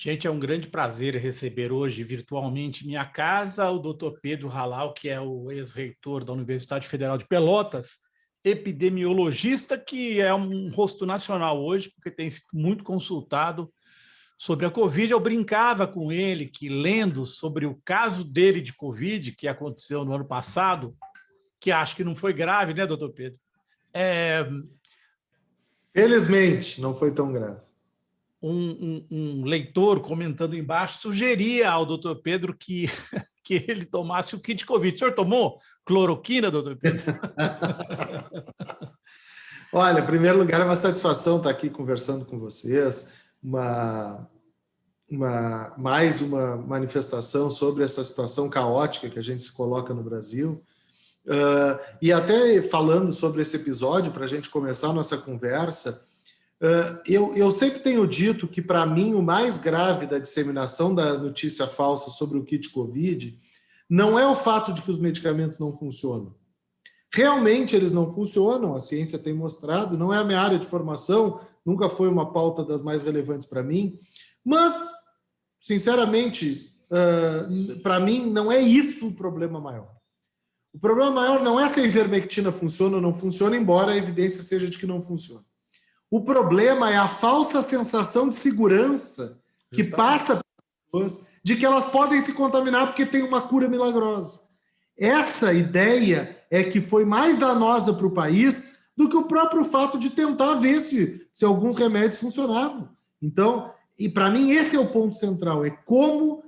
Gente, é um grande prazer receber hoje virtualmente em minha casa o Dr. Pedro Halal, que é o ex-reitor da Universidade Federal de Pelotas, epidemiologista, que é um rosto nacional hoje, porque tem sido muito consultado sobre a Covid. Eu brincava com ele que, lendo sobre o caso dele de Covid, que aconteceu no ano passado, que acho que não foi grave, né, doutor Pedro? Felizmente, não foi tão grave. Um leitor comentando embaixo sugeria ao doutor Pedro que ele tomasse o kit Covid. O senhor tomou cloroquina, doutor Pedro? Olha, em primeiro lugar, é uma satisfação estar aqui conversando com vocês, mais uma manifestação sobre essa situação caótica que a gente se coloca no Brasil. E até falando sobre esse episódio, para a gente começar a nossa conversa, eu sempre tenho dito que, para mim, o mais grave da disseminação da notícia falsa sobre o kit Covid não é o fato de que os medicamentos não funcionam. Realmente eles não funcionam, a ciência tem mostrado, não é a minha área de formação, nunca foi uma pauta das mais relevantes para mim, mas, sinceramente, para mim, não é isso o problema maior. O problema maior não é se a ivermectina funciona ou não funciona, embora a evidência seja de que não funciona. O problema é a falsa sensação de segurança que passa para as pessoas de que elas podem se contaminar porque tem uma cura milagrosa. Essa ideia é que foi mais danosa para o país do que o próprio fato de tentar ver se alguns remédios funcionavam. Então, e para mim esse é o ponto central, é como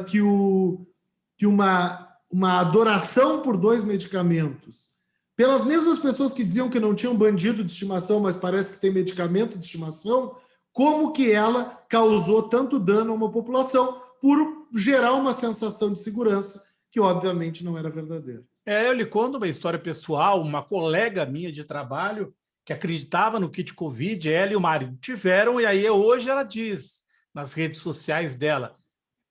que uma adoração por dois medicamentos, pelas mesmas pessoas que diziam que não tinham bandido de estimação, mas parece que tem medicamento de estimação, como que ela causou tanto dano a uma população por gerar uma sensação de segurança que, obviamente, não era verdadeira. Eu lhe conto uma história pessoal. Uma colega minha de trabalho que acreditava no kit Covid, ela e o marido tiveram, e aí hoje ela diz nas redes sociais dela: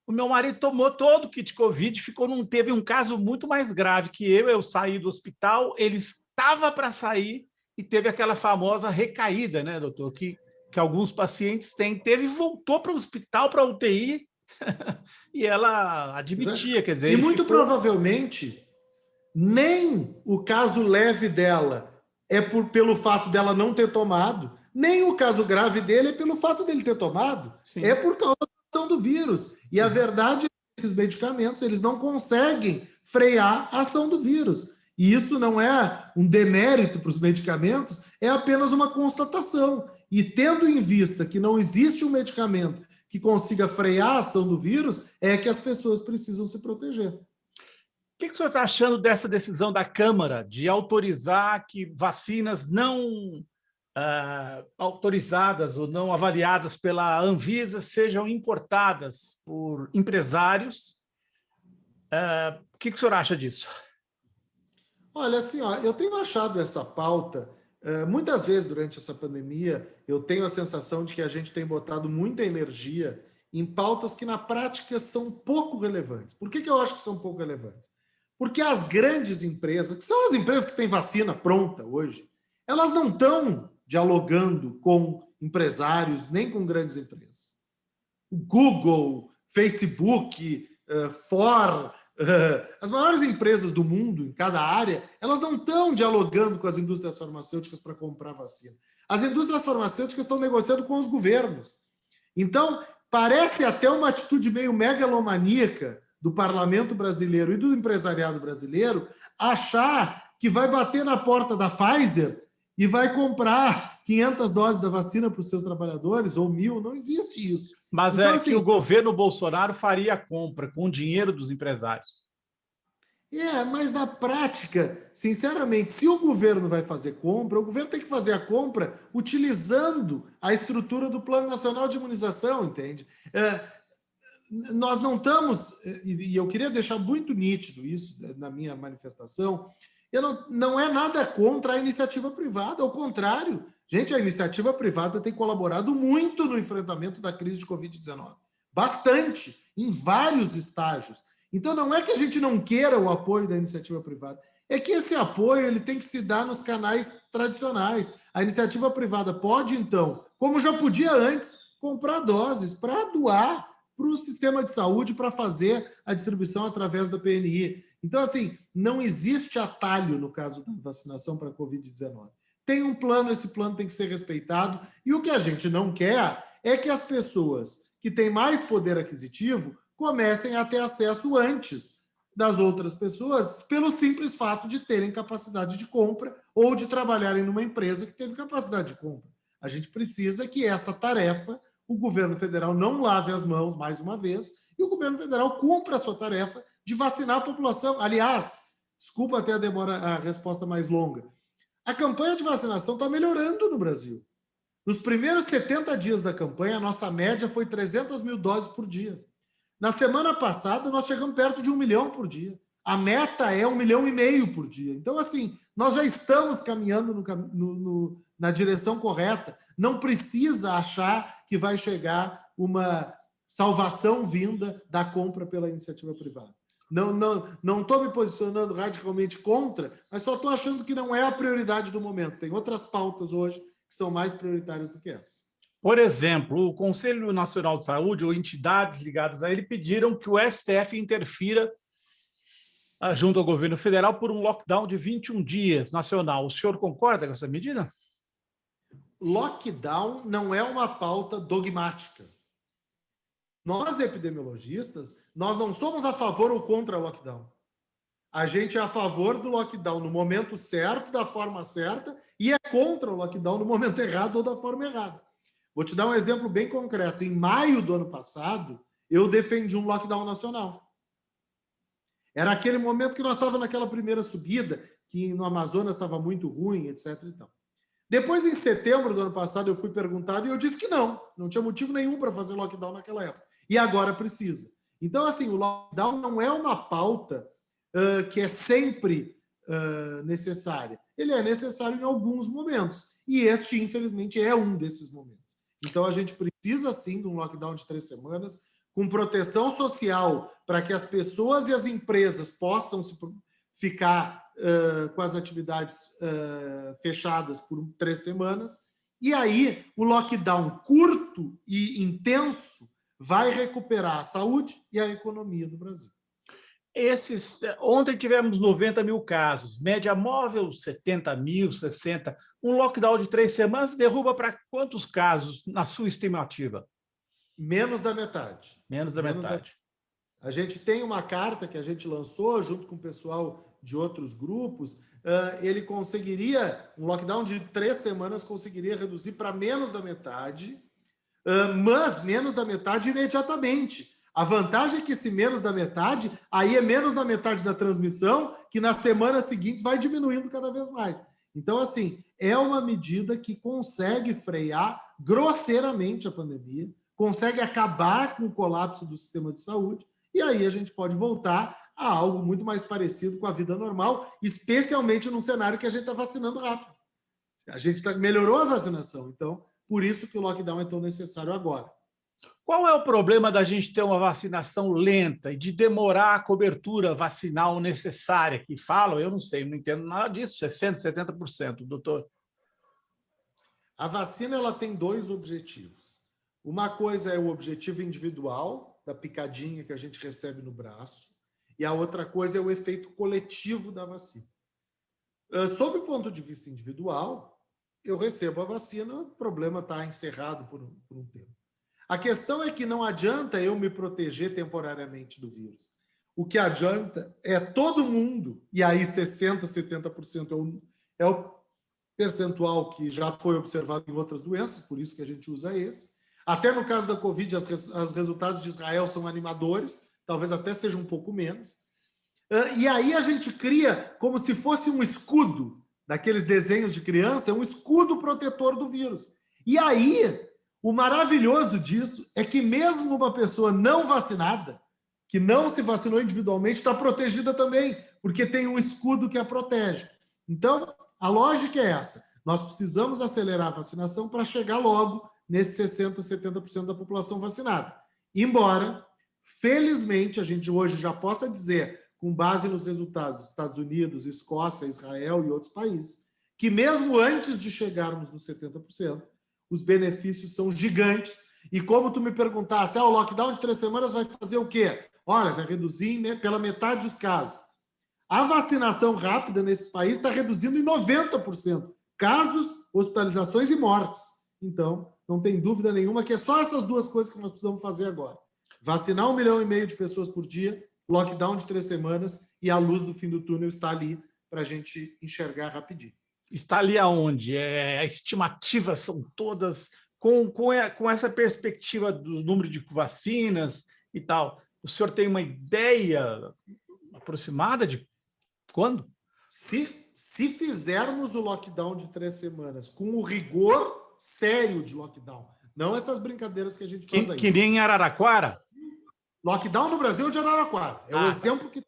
o meu marido tomou todo o kit Covid, teve um caso muito mais grave que eu saí do hospital, ele estava para sair e teve aquela famosa recaída, né, doutor, que alguns pacientes têm, voltou para o hospital, para a UTI, e ela admitia, quer dizer... E muito provavelmente, nem o caso leve dela é pelo fato dela não ter tomado, nem o caso grave dele é pelo fato dele ter tomado. Sim. É por causa da ação do vírus. E a verdade é que esses medicamentos eles não conseguem frear a ação do vírus. E isso não é um demérito para os medicamentos, é apenas uma constatação. E tendo em vista que não existe um medicamento que consiga frear a ação do vírus, é que as pessoas precisam se proteger. O que o senhor está achando dessa decisão da Câmara de autorizar que vacinas não autorizadas ou não avaliadas pela Anvisa sejam importadas por empresários? O que o senhor acha disso? Olha, assim, eu tenho achado essa pauta, muitas vezes durante essa pandemia, eu tenho a sensação de que a gente tem botado muita energia em pautas que na prática são pouco relevantes. Por que eu acho que são pouco relevantes? Porque as grandes empresas, que são as empresas que têm vacina pronta hoje, elas não estão dialogando com empresários nem com grandes empresas. O Google, Facebook, Ford, as maiores empresas do mundo, em cada área, elas não estão dialogando com as indústrias farmacêuticas para comprar vacina. As indústrias farmacêuticas estão negociando com os governos. Então, parece até uma atitude meio megalomaníaca do parlamento brasileiro e do empresariado brasileiro achar que vai bater na porta da Pfizer e vai comprar 500 doses da vacina para os seus trabalhadores, ou 1.000, não existe isso. Mas então, assim, que o governo Bolsonaro faria a compra com o dinheiro dos empresários. Mas na prática, sinceramente, se o governo vai fazer compra, o governo tem que fazer a compra utilizando a estrutura do Plano Nacional de Imunização, entende? Nós não estamos, e eu queria deixar muito nítido isso na minha manifestação, não é nada contra a iniciativa privada, ao contrário, gente, a iniciativa privada tem colaborado muito no enfrentamento da crise de Covid-19, bastante, em vários estágios. Então não é que a gente não queira o apoio da iniciativa privada, é que esse apoio ele tem que se dar nos canais tradicionais. A iniciativa privada pode, então, como já podia antes, comprar doses para doar para o sistema de saúde para fazer a distribuição através da PNI. Então, assim, não existe atalho no caso da vacinação para a Covid-19. Tem um plano, esse plano tem que ser respeitado, e o que a gente não quer é que as pessoas que têm mais poder aquisitivo comecem a ter acesso antes das outras pessoas pelo simples fato de terem capacidade de compra ou de trabalharem numa empresa que teve capacidade de compra. A gente precisa que essa tarefa, o governo federal não lave as mãos mais uma vez e o governo federal cumpra a sua tarefa de vacinar a população. Aliás, desculpa até a resposta mais longa, a campanha de vacinação está melhorando no Brasil. Nos primeiros 70 dias da campanha, a nossa média foi 300 mil doses por dia. Na semana passada, nós chegamos perto de 1 milhão por dia. A meta é 1,5 milhão por dia. Então, assim, nós já estamos caminhando na direção correta. Não precisa achar que vai chegar uma salvação vinda da compra pela iniciativa privada. Não estou me posicionando radicalmente contra, mas só estou achando que não é a prioridade do momento. Tem outras pautas hoje que são mais prioritárias do que essa. Por exemplo, o Conselho Nacional de Saúde ou entidades ligadas a ele pediram que o STF interfira junto ao governo federal por um lockdown de 21 dias nacional. O senhor concorda com essa medida? Lockdown não é uma pauta dogmática. Nós, epidemiologistas, nós não somos a favor ou contra o lockdown. A gente é a favor do lockdown no momento certo, da forma certa, e é contra o lockdown no momento errado ou da forma errada. Vou te dar um exemplo bem concreto. Em maio do ano passado, eu defendi um lockdown nacional. Era aquele momento que nós estávamos naquela primeira subida, que no Amazonas estava muito ruim, etc. E tal. Depois, em setembro do ano passado, eu fui perguntado e eu disse que não tinha motivo nenhum para fazer lockdown naquela época. E agora precisa. Então, assim, o lockdown não é uma pauta que é sempre necessária. Ele é necessário em alguns momentos. E este, infelizmente, é um desses momentos. Então, a gente precisa, sim, de um lockdown de 3 semanas, com proteção social, para que as pessoas e as empresas possam ficar com as atividades fechadas por 3 semanas. E aí, o lockdown curto e intenso vai recuperar a saúde e a economia do Brasil. Ontem tivemos 90 mil casos, média móvel 70 mil, 60. Um lockdown de 3 semanas derruba para quantos casos, na sua estimativa? Menos da metade. Menos da metade. A gente tem uma carta que a gente lançou junto com o pessoal de outros grupos. Ele conseguiria, um lockdown de 3 semanas conseguiria reduzir para menos da metade, mas menos da metade imediatamente. A vantagem é que esse menos da metade, aí é menos da metade da transmissão, que nas semanas seguintes vai diminuindo cada vez mais. Então, assim, é uma medida que consegue frear grosseiramente a pandemia, consegue acabar com o colapso do sistema de saúde, e aí a gente pode voltar a algo muito mais parecido com a vida normal, especialmente num cenário que a gente está vacinando rápido. A gente melhorou a vacinação, então, por isso que o lockdown é tão necessário agora. Qual é o problema da gente ter uma vacinação lenta e de demorar a cobertura vacinal necessária? Que falam, eu não sei, não entendo nada disso, 60%, 70%, doutor. A vacina ela tem 2 objetivos. Uma coisa é o objetivo individual, da picadinha que a gente recebe no braço, e a outra coisa é o efeito coletivo da vacina. Sob o ponto de vista individual, eu recebo a vacina, o problema está encerrado por um tempo. A questão é que não adianta eu me proteger temporariamente do vírus. O que adianta é todo mundo, e aí 60%, 70% é o percentual que já foi observado em outras doenças, por isso que a gente usa esse. Até no caso da Covid, os resultados de Israel são animadores, talvez até seja um pouco menos. E aí a gente cria como se fosse um escudo, daqueles desenhos de criança, um escudo protetor do vírus. E aí, o maravilhoso disso é que mesmo uma pessoa não vacinada, que não se vacinou individualmente, está protegida também, porque tem um escudo que a protege. Então, a lógica é essa. Nós precisamos acelerar a vacinação para chegar logo nesses 60%, 70% da população vacinada. Embora, felizmente, a gente hoje já possa dizer, com base nos resultados dos Estados Unidos, Escócia, Israel e outros países, que mesmo antes de chegarmos nos 70%, os benefícios são gigantes. E como tu me perguntasse, o lockdown de 3 semanas vai fazer o quê? Olha, vai reduzir pela metade dos casos. A vacinação rápida nesse país está reduzindo em 90% casos, hospitalizações e mortes. Então, não tem dúvida nenhuma que é só essas duas coisas que nós precisamos fazer agora. Vacinar 1,5 milhão de pessoas por dia, lockdown de 3 semanas e a luz do fim do túnel está ali para a gente enxergar rapidinho. Está ali aonde? As estimativas são todas com essa perspectiva do número de vacinas e tal. O senhor tem uma ideia aproximada de quando? Se fizermos o lockdown de 3 semanas com o rigor sério de lockdown, não essas brincadeiras que a gente faz aí. Que nem em Araraquara? Lockdown no Brasil é de Araraquara. É o exemplo que...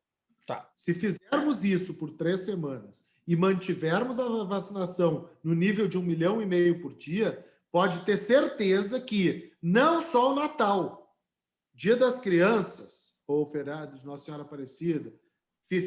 Tá. Se fizermos isso por 3 semanas e mantivermos a vacinação no nível de 1,5 milhão por dia, pode ter certeza que não só o Natal, Dia das Crianças, ou feriado de Nossa Senhora Aparecida,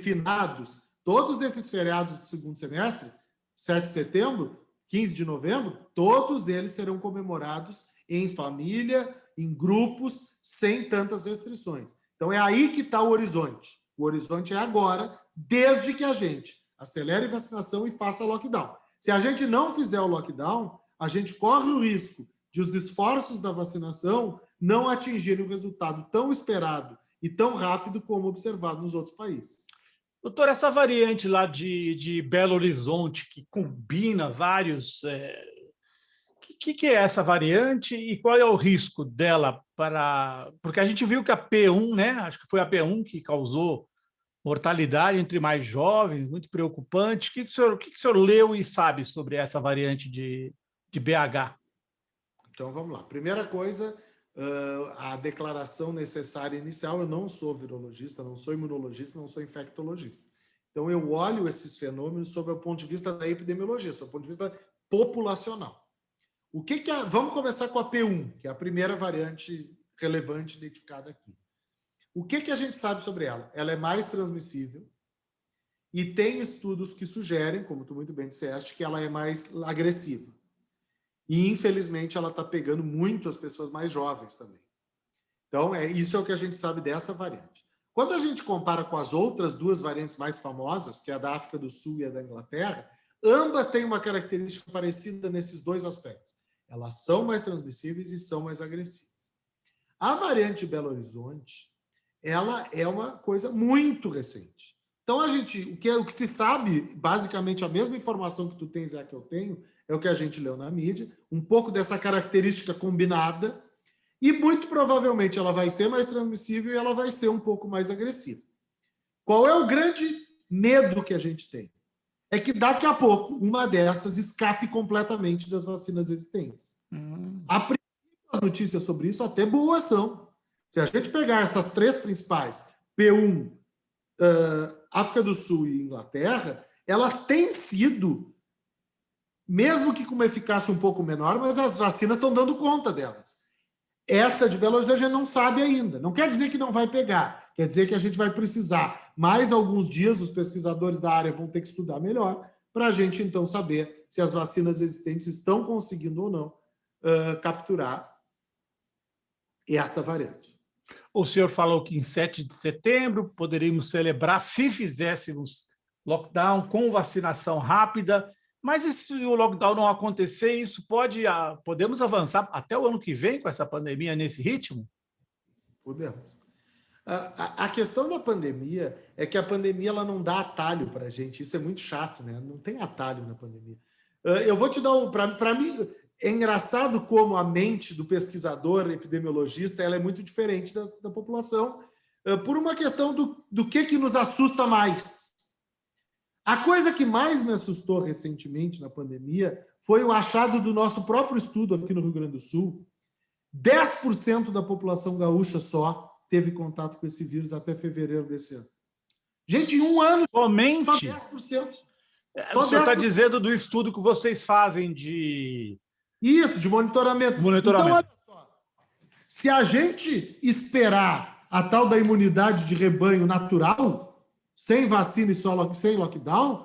finados, todos esses feriados do segundo semestre, 7 de setembro, 15 de novembro, todos eles serão comemorados em família, em grupos, sem tantas restrições. Então é aí que está o horizonte. O horizonte é agora, desde que a gente acelere a vacinação e faça lockdown. Se a gente não fizer o lockdown, a gente corre o risco de os esforços da vacinação não atingirem o resultado tão esperado e tão rápido como observado nos outros países. Doutor, essa variante lá de Belo Horizonte, que combina vários... O que é essa variante e qual é o risco dela para... Porque a gente viu que a P1, né? Acho que foi a P1 que causou mortalidade entre mais jovens, muito preocupante. O que o senhor leu e sabe sobre essa variante de BH? Então, vamos lá. Primeira coisa, a declaração necessária inicial, eu não sou virologista, não sou imunologista, não sou infectologista. Então, eu olho esses fenômenos sob o ponto de vista da epidemiologia, sob o ponto de vista populacional. Vamos começar com a P1, que é a primeira variante relevante identificada aqui. O que a gente sabe sobre ela? Ela é mais transmissível e tem estudos que sugerem, como tu muito bem disseste, que ela é mais agressiva. E, infelizmente, ela está pegando muito as pessoas mais jovens também. Então, isso é o que a gente sabe desta variante. Quando a gente compara com as outras duas variantes mais famosas, que é a da África do Sul e a da Inglaterra, ambas têm uma característica parecida nesses dois aspectos. Elas são mais transmissíveis e são mais agressivas. A variante de Belo Horizonte, ela é uma coisa muito recente. Então, o que se sabe, basicamente a mesma informação que tu tens é a que eu tenho, é o que a gente leu na mídia, um pouco dessa característica combinada, e muito provavelmente ela vai ser mais transmissível e ela vai ser um pouco mais agressiva. Qual é o grande medo que a gente tem? É que daqui a pouco uma dessas escape completamente das vacinas existentes. A primeira notícia sobre isso até boas são. Se a gente pegar essas 3 principais, P1, África do Sul e Inglaterra, elas têm sido, mesmo que com uma eficácia um pouco menor, mas as vacinas estão dando conta delas. Essa de Belo Horizonte a gente não sabe ainda. Não quer dizer que não vai pegar, quer dizer que a gente vai precisar mais alguns dias, os pesquisadores da área vão ter que estudar melhor, para a gente então saber se as vacinas existentes estão conseguindo ou não capturar esta variante. O senhor falou que em 7 de setembro poderíamos celebrar se fizéssemos lockdown com vacinação rápida, mas e se o lockdown não acontecer, isso podemos avançar até o ano que vem com essa pandemia nesse ritmo? Podemos. A questão da pandemia é que a pandemia ela não dá atalho para a gente, isso é muito chato, né? Não tem atalho na pandemia. Eu vou te dar para mim, é engraçado como a mente do pesquisador epidemiologista ela é muito diferente da população, por uma questão do que nos assusta mais. A coisa que mais me assustou recentemente na pandemia foi o achado do nosso próprio estudo aqui no Rio Grande do Sul. 10% da população gaúcha só teve contato com esse vírus até fevereiro desse ano. Gente, em um ano, somente só 10%. O senhor está dizendo do estudo que vocês fazem de... Isso, de monitoramento. Então, olha só, se a gente esperar a tal da imunidade de rebanho natural, sem vacina e sem lockdown,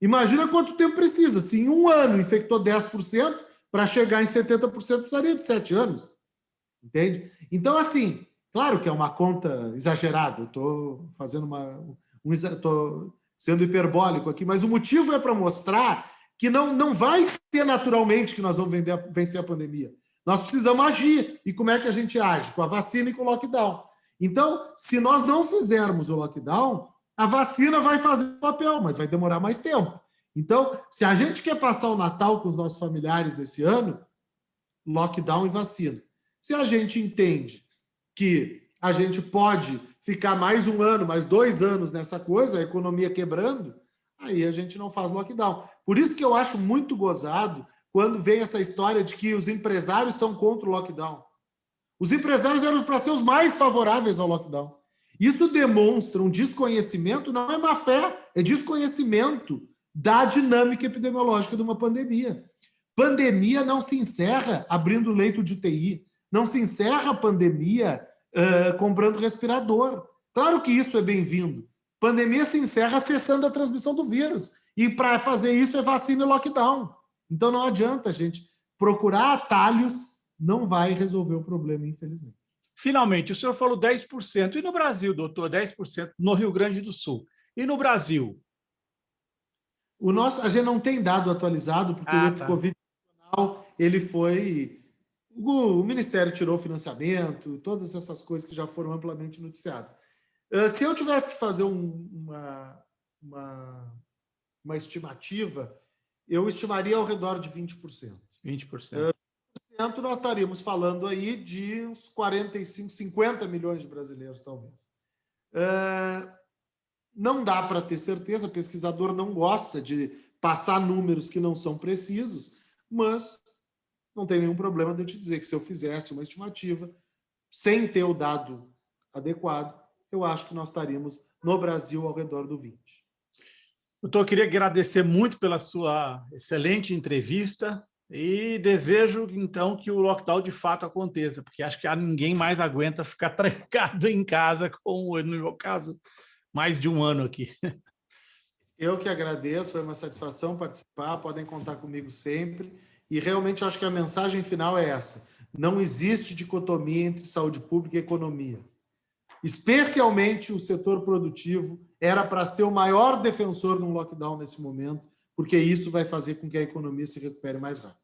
imagina quanto tempo precisa. Se em um ano infectou 10%, para chegar em 70% precisaria de 7 anos. Entende? Então, assim, claro que é uma conta exagerada, eu estou fazendo estou sendo hiperbólico aqui, mas o motivo é para mostrar que não vai ser naturalmente que nós vamos vencer a pandemia. Nós precisamos agir. E como é que a gente age? Com a vacina e com o lockdown. Então, se nós não fizermos o lockdown, a vacina vai fazer o papel, mas vai demorar mais tempo. Então, se a gente quer passar o Natal com os nossos familiares desse ano, lockdown e vacina. Se a gente entende que a gente pode ficar mais 1 ano, mais 2 anos nessa coisa, a economia quebrando, aí a gente não faz lockdown. Por isso que eu acho muito gozado quando vem essa história de que os empresários são contra o lockdown. Os empresários eram para ser os mais favoráveis ao lockdown. Isso demonstra um desconhecimento, não é má fé, é desconhecimento da dinâmica epidemiológica de uma pandemia. Pandemia não se encerra abrindo leito de UTI, não se encerra a pandemia comprando respirador. Claro que isso é bem-vindo. Pandemia se encerra cessando a transmissão do vírus. E para fazer isso é vacina e lockdown. Então não adianta, gente. Procurar atalhos não vai resolver o problema, infelizmente. Finalmente, o senhor falou 10%. E no Brasil, doutor, 10% no Rio Grande do Sul. E no Brasil? A gente não tem dado atualizado, porque o Covid ele foi... O Ministério tirou o financiamento, todas essas coisas que já foram amplamente noticiadas. Se eu tivesse que fazer uma estimativa, eu estimaria ao redor de 20%. 20%. Nós estaríamos falando aí de uns 45, 50 milhões de brasileiros, talvez. Não dá para ter certeza, pesquisador não gosta de passar números que não são precisos, mas não tem nenhum problema de eu te dizer que se eu fizesse uma estimativa sem ter o dado adequado, eu acho que nós estaríamos no Brasil ao redor do 20%. Doutor, eu queria agradecer muito pela sua excelente entrevista e desejo, então, que o lockdown de fato aconteça, porque acho que ninguém mais aguenta ficar trancado em casa, com, no meu caso, mais de 1 ano aqui. Eu que agradeço, foi uma satisfação participar, podem contar comigo sempre. E realmente acho que a mensagem final é essa: não existe dicotomia entre saúde pública e economia. Especialmente o setor produtivo era para ser o maior defensor de um lockdown nesse momento, porque isso vai fazer com que a economia se recupere mais rápido.